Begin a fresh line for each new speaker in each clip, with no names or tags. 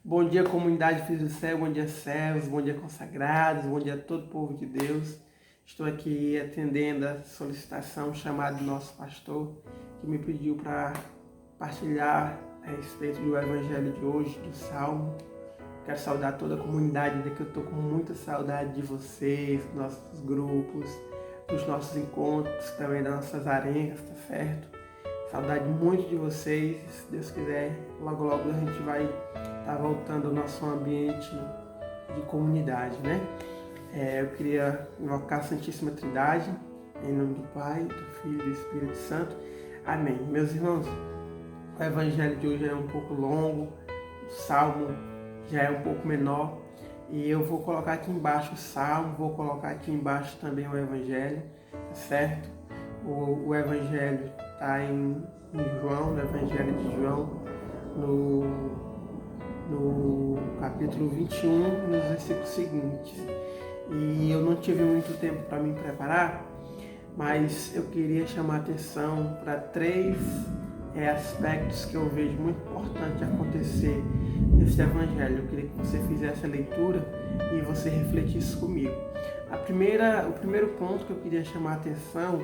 Bom dia, comunidade Filhos do Céu, bom dia, servos, bom dia, consagrados, bom dia a todo o povo de Deus. Estou aqui atendendo a solicitação, chamada do nosso pastor, que me pediu para partilhar a respeito do evangelho de hoje, do Salmo. Quero saudar toda a comunidade, que eu estou com muita saudade de vocês, dos nossos grupos, dos nossos encontros, também das nossas arenas, tá certo? Saudade muito de vocês, se Deus quiser, logo logo a gente vai estar voltando ao nosso ambiente de comunidade, né? Eu queria invocar a Santíssima Trindade, em nome do Pai, do Filho e do Espírito Santo. Amém. Meus irmãos, o evangelho de hoje é um pouco longo, o salmo já é um pouco menor, e eu vou colocar aqui embaixo o salmo, vou colocar aqui embaixo também o evangelho, tá certo? O evangelho está em João, no Evangelho de João, no capítulo 21, nos versículos seguintes. E eu não tive muito tempo para me preparar, mas eu queria chamar a atenção para três aspectos que eu vejo muito importante acontecer nesse Evangelho. Eu queria que você fizesse a leitura e você refletisse comigo. O primeiro ponto que eu queria chamar a atenção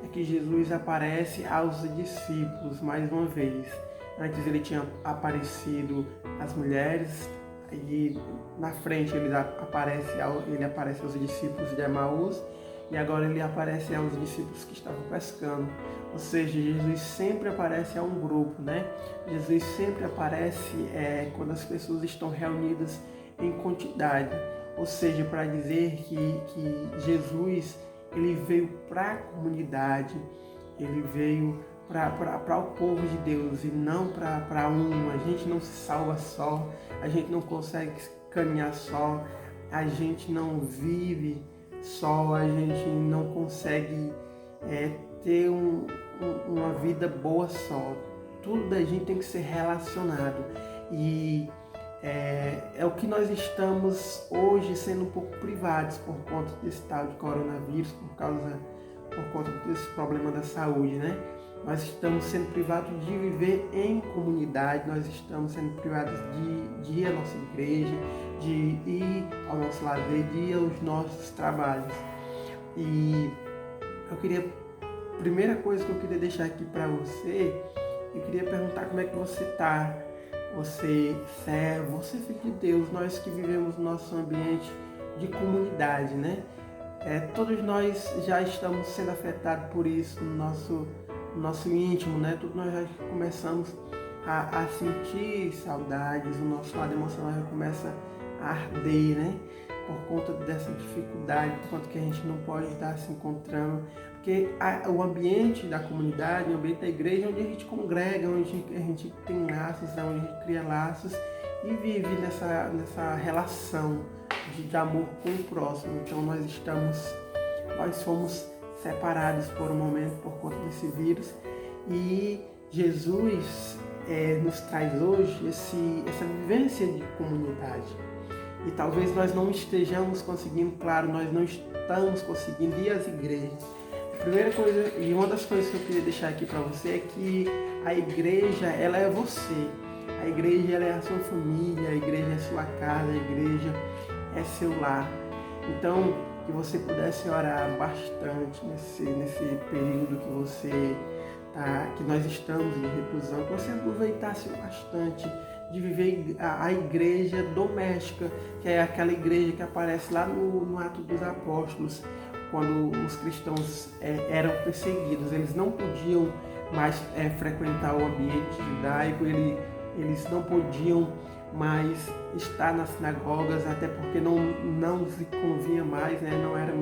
é que Jesus aparece aos discípulos mais uma vez. Antes ele tinha aparecido às mulheres e na frente ele aparece aos discípulos de Emaús e agora ele aparece aos discípulos que estavam pescando. Ou seja, Jesus sempre aparece a um grupo, né? Jesus sempre aparece quando as pessoas estão reunidas em quantidade. Ou seja, para dizer que Jesus ele veio para a comunidade, ele veio para o povo de Deus e não para um. A gente não se salva só, a gente não consegue caminhar só, a gente não vive só, a gente não consegue ter uma vida boa só. Tudo da gente tem que ser relacionado. E é o que nós estamos hoje sendo um pouco privados por conta desse tal de coronavírus, por conta desse problema da saúde, né? Nós estamos sendo privados de viver em comunidade, nós estamos sendo privados de ir à nossa igreja, de ir ao nosso lazer, de ir aos nossos trabalhos. E primeira coisa que eu queria deixar aqui para você, eu queria perguntar como é que você está. Você servo, você filho de Deus, nós que vivemos no nosso ambiente de comunidade, né? Todos nós já estamos sendo afetados por isso no nosso íntimo, né? Todos nós já começamos a sentir saudades, o nosso lado emocional já começa a arder, né? Por conta dessa dificuldade, por conta que a gente não pode estar se encontrando. Porque o ambiente da comunidade, o ambiente da igreja, é onde a gente congrega, onde a gente tem laços, onde a gente cria laços e vive nessa relação de amor com o próximo. Então nós fomos separados por um momento por conta desse vírus e Jesus nos traz hoje essa vivência de comunidade. E talvez nós não estejamos conseguindo, claro, nós não estamos conseguindo ir às igrejas. A primeira coisa, e uma das coisas que eu queria deixar aqui para você é que a igreja, ela é você. A igreja, ela é a sua família, a igreja é a sua casa, a igreja é seu lar. Então, que você pudesse orar bastante nesse período que nós estamos em reclusão, que você aproveitasse bastante de viver a igreja doméstica, que é aquela igreja que aparece lá no Atos dos Apóstolos, quando os cristãos eram perseguidos. Eles não podiam mais frequentar o ambiente judaico, eles não podiam mais estar nas sinagogas, até porque não se convinha mais, né? não era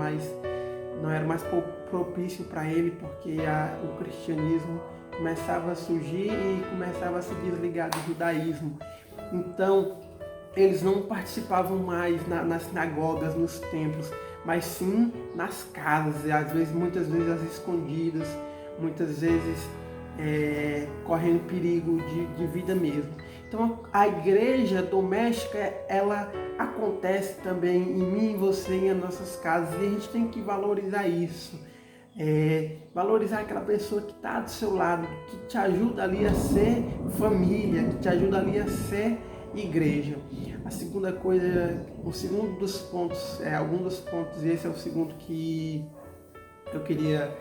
mais propício para ele, porque o cristianismo começava a surgir e começava a se desligar do judaísmo. Então, eles não participavam mais nas sinagogas, nos templos, mas sim nas casas, e muitas vezes às escondidas, muitas vezes correndo perigo de vida mesmo. Então a igreja doméstica, ela acontece também em mim, em você, em nossas casas, e a gente tem que valorizar isso. Valorizar aquela pessoa que está do seu lado, que te ajuda ali a ser família, que te ajuda ali a ser igreja. A segunda coisa, o segundo dos pontos, algum dos pontos, esse é o segundo que eu queria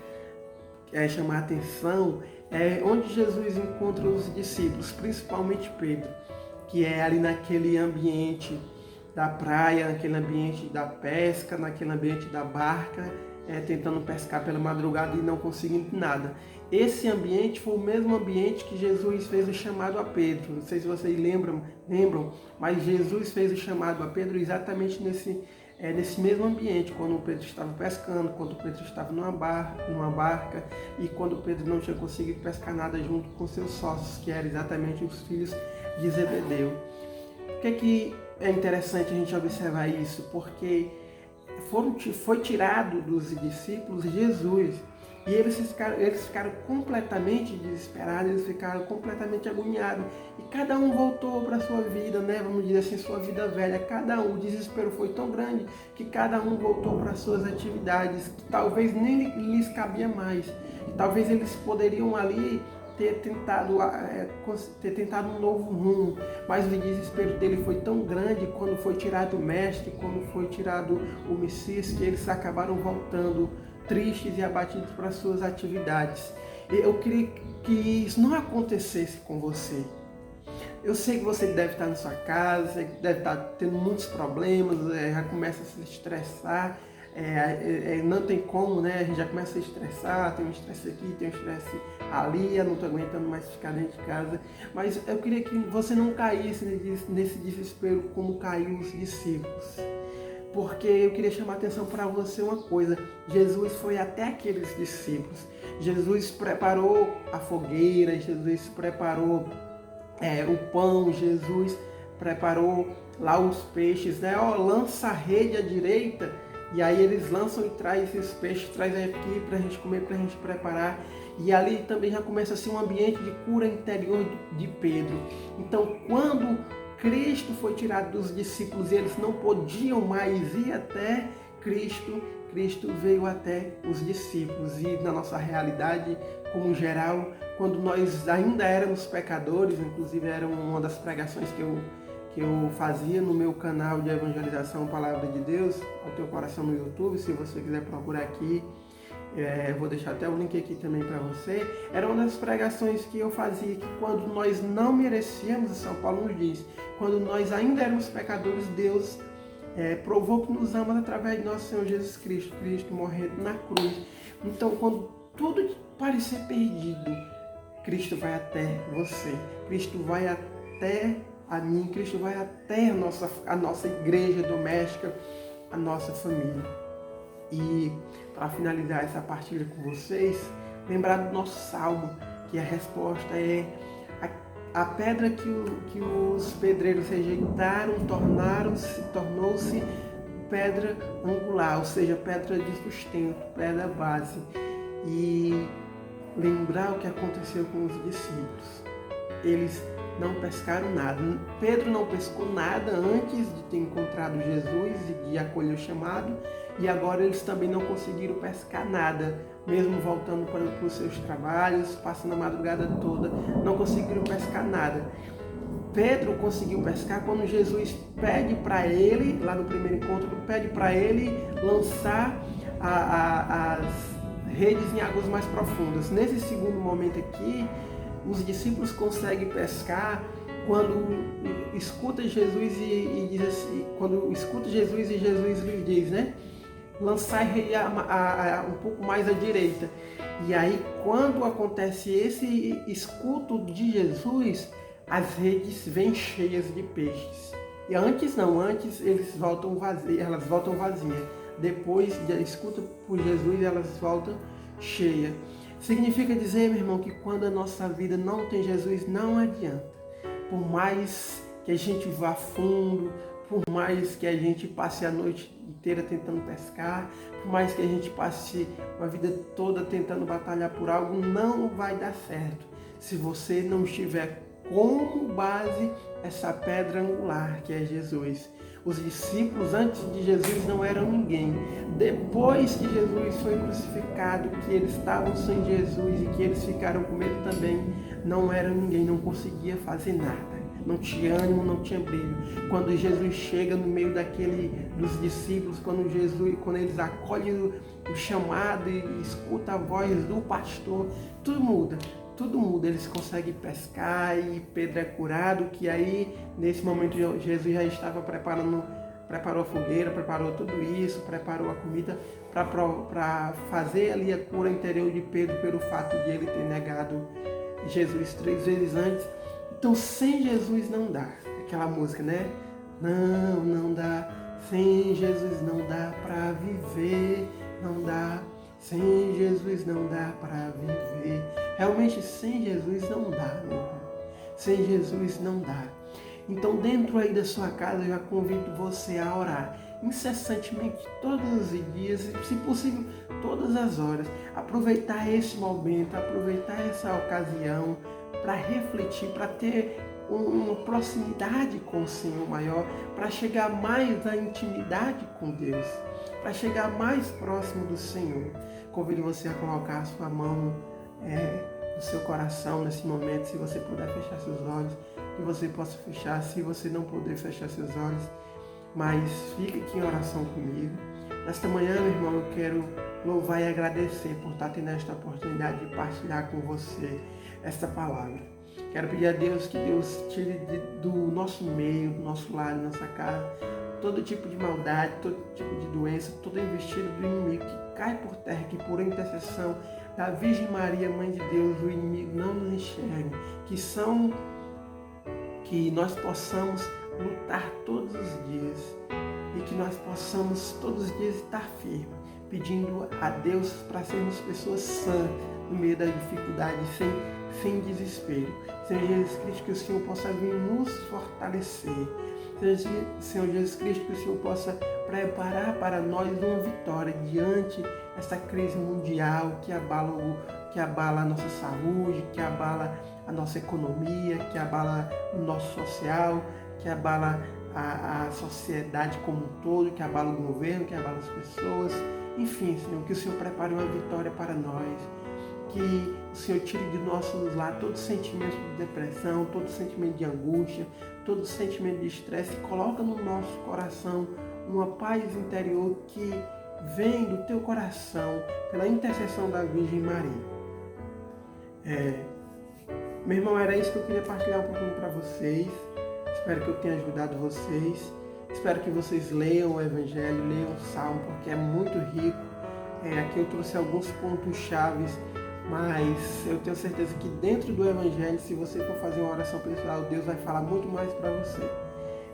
chamar a atenção, é onde Jesus encontra os discípulos, principalmente Pedro, que é ali naquele ambiente da praia, naquele ambiente da pesca, naquele ambiente da barca, tentando pescar pela madrugada e não conseguindo nada. Esse ambiente foi o mesmo ambiente que Jesus fez o chamado a Pedro. Não sei se vocês lembram, mas Jesus fez o chamado a Pedro exatamente nesse mesmo ambiente, quando o Pedro estava pescando, quando o Pedro estava numa barca e quando o Pedro não tinha conseguido pescar nada junto com seus sócios, que eram exatamente os filhos de Zebedeu. Por que é interessante a gente observar isso? Porque foi tirado dos discípulos Jesus e eles ficaram completamente desesperados, eles ficaram completamente agoniados e cada um voltou para a sua vida, né? Vamos dizer assim, sua vida velha. O desespero foi tão grande que cada um voltou para suas atividades que talvez nem lhes cabia mais. Talvez eles poderiam ali ter tentado um novo rumo, mas o desespero dele foi tão grande quando foi tirado o mestre, quando foi tirado o Messias, que eles acabaram voltando tristes e abatidos para suas atividades. Eu queria que isso não acontecesse com você. Eu sei que você deve estar na sua casa, deve estar tendo muitos problemas, já começa a se estressar, não tem como, né? A gente já começa a estressar, tem um estresse aqui, tem um estresse ali, eu não estou aguentando mais ficar dentro de casa. Mas eu queria que você não caísse nesse desespero como caiu os discípulos. Porque eu queria chamar a atenção para você uma coisa. Jesus foi até aqueles discípulos. Jesus preparou a fogueira, Jesus preparou o pão, Jesus preparou lá os peixes, né? Lança a rede à direita. E aí eles lançam e trazem esses peixes, trazem aqui para a gente comer, para a gente preparar. E ali também já começa assim um ambiente de cura interior de Pedro. Então, quando Cristo foi tirado dos discípulos e eles não podiam mais ir até Cristo, Cristo veio até os discípulos. E na nossa realidade, como geral, quando nós ainda éramos pecadores, inclusive era uma das pregações que eu fazia no meu canal de evangelização Palavra de Deus, ao Teu Coração no YouTube, se você quiser procurar aqui, vou deixar até o link aqui também para você. Era uma das pregações que eu fazia, que quando nós não merecíamos, São Paulo nos diz, quando nós ainda éramos pecadores, Deus provou que nos ama através de nosso Senhor Jesus Cristo, Cristo morrendo na cruz. Então, quando tudo parecer perdido, Cristo vai até você, Cristo vai até a mim, Cristo vai até a nossa igreja doméstica, a nossa família. E para finalizar essa partilha com vocês, lembrar do nosso salmo, que a resposta é a pedra que os pedreiros rejeitaram tornou-se pedra angular, ou seja, pedra de sustento, pedra base. E lembrar o que aconteceu com os discípulos. Eles não pescaram nada. Pedro não pescou nada antes de ter encontrado Jesus e de acolher o chamado. E agora eles também não conseguiram pescar nada. Mesmo voltando para os seus trabalhos, passando a madrugada toda, não conseguiram pescar nada. Pedro conseguiu pescar quando Jesus pede para ele, lá no primeiro encontro, pede para ele lançar as redes em águas mais profundas. Nesse segundo momento aqui, os discípulos conseguem pescar quando escuta Jesus e diz assim, quando escuta Jesus e Jesus lhe diz, né? Lançar um pouco mais à direita. E aí, quando acontece esse escuto de Jesus, as redes vêm cheias de peixes. E antes elas voltam vazias. Depois da escuta por Jesus, elas voltam cheias. Significa dizer, meu irmão, que quando a nossa vida não tem Jesus, não adianta. Por mais que a gente vá fundo, por mais que a gente passe a noite inteira tentando pescar, por mais que a gente passe uma vida toda tentando batalhar por algo, não vai dar certo se você não estiver como base essa pedra angular que é Jesus. Os discípulos antes de Jesus não eram ninguém. Depois que Jesus foi crucificado, que eles estavam sem Jesus e que eles ficaram com medo também, não eram ninguém, não conseguia fazer nada. não tinha ânimo, não tinha brilho. Quando Jesus chega no meio dos discípulos, quando eles acolhem o chamado e escutam a voz do pastor, tudo muda. Tudo muda, eles conseguem pescar e Pedro é curado, que aí, nesse momento, Jesus já estava preparou a fogueira, preparou tudo isso, preparou a comida para fazer ali a cura interior de Pedro pelo fato de ele ter negado Jesus 3 vezes antes. Então, sem Jesus não dá. Aquela música, né? Não dá. Sem Jesus não dá para viver, não dá. Sem Jesus não dá para viver. Realmente, sem Jesus não dá, meu irmão. Sem Jesus não dá. Então, dentro aí da sua casa, eu já convido você a orar incessantemente todos os dias, se possível, todas as horas. Aproveitar esse momento, aproveitar essa ocasião para refletir, para ter uma proximidade com o Senhor maior, para chegar mais à intimidade com Deus, para chegar mais próximo do Senhor. Convido você a colocar a sua mão no seu coração nesse momento, se você puder fechar seus olhos, que você possa fechar, se você não puder fechar seus olhos, mas fica aqui em oração comigo. Nesta manhã, meu irmão, eu quero louvar e agradecer por estar tendo esta oportunidade de partilhar com você esta palavra. Quero pedir a Deus que Deus tire do nosso meio, do nosso lar, da nossa casa, todo tipo de maldade, todo tipo de doença, toda investida do inimigo que cai por terra, que por intercessão da Virgem Maria, Mãe de Deus, o inimigo não nos enxergue, que nós possamos lutar todos os dias e que nós possamos todos os dias estar firmes, pedindo a Deus para sermos pessoas sãs no meio da dificuldade, sem desespero. Senhor Jesus Cristo, que o Senhor possa vir nos fortalecer. Senhor Jesus Cristo, que o Senhor possa preparar para nós uma vitória diante dessa crise mundial que abala a nossa saúde, que abala a nossa economia, que abala o nosso social, que abala a sociedade como um todo, que abala o governo, que abala as pessoas. Enfim, Senhor, que o Senhor prepare uma vitória para nós, que o Senhor tire de nossos lares todo sentimento de depressão, todo sentimento de angústia, todo sentimento de estresse, e coloca no nosso coração uma paz interior que vem do teu coração pela intercessão da Virgem Maria. Meu irmão, era isso que eu queria partilhar um pouquinho para vocês. Espero que eu tenha ajudado vocês. Espero que vocês leiam o Evangelho, leiam o Salmo, porque é muito rico. Aqui eu trouxe alguns pontos chaves, mas eu tenho certeza que dentro do Evangelho, se você for fazer uma oração pessoal, Deus vai falar muito mais para você.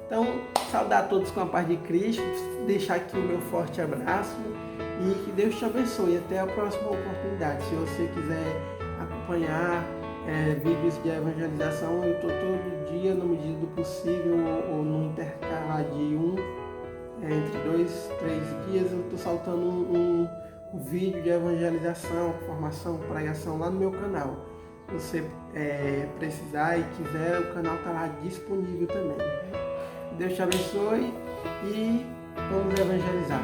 Então, saudar a todos com a paz de Cristo, deixar aqui o meu forte abraço e que Deus te abençoe. Até a próxima oportunidade. Se você quiser acompanhar vídeos de evangelização, eu estou todo dia, na medida do possível, ou no intercalar de entre 2, 3 dias, eu estou soltando um vídeo de evangelização, formação, pregação lá no meu canal. Se você precisar e quiser, o canal está lá disponível também. Deus te abençoe e vamos evangelizar.